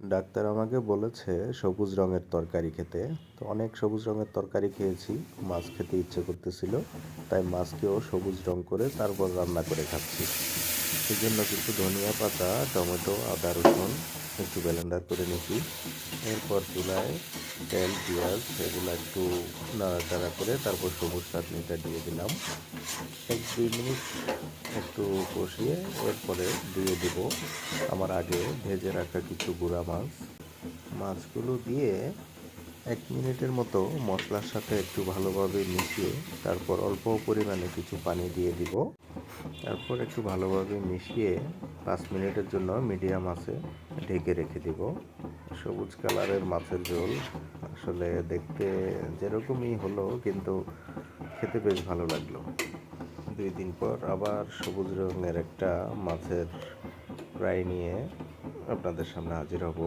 Doctor আমাকে বলেছে সবুজ রঙের তরকারি খেতে। তো অনেক সবুজ রঙের তরকারি খেয়েছি, মাছ খেতে ইচ্ছে করতেছিল, তাই মাছকেও সবুজ রং করে তারপর রান্না করে খাচ্ছি। সেজন্য কিছু ধনিয়া পাতা, টমেটো, আদা, রসুন একটু ব্লেন্ডার করে নিয়েছি। এরপর চুলায় তেল, পেঁয়াজ এগুলো একটু নাড়াচাড়া করে তারপর সবুজ চাটনিটা দিয়ে দিলাম। 1-2 মিনিট একটু কষিয়ে এরপরে দিয়ে দিব আমার আগে ভেজে রাখা কিছু গুঁড়া মাছ। মাছগুলো দিয়ে 1 মিনিটের মতো মশলার সাথে একটু ভালোভাবে মিশিয়ে তারপর অল্প পরিমাণে কিছু পানি দিয়ে দিব। তারপর একটু ভালোভাবে মিশিয়ে 5 মিনিটের জন্য মিডিয়াম আঁচে ঢেকে রেখে দিব। সবুজ কালারের মাছের ঝোল আসলে দেখতে যেরকমই হলো, কিন্তু খেতে বেশ ভালো লাগলো। 2 দিন পর আবার সবুজ রঙের একটা মাছের ফ্রাই নিয়ে আপনাদের সামনে হাজির হব।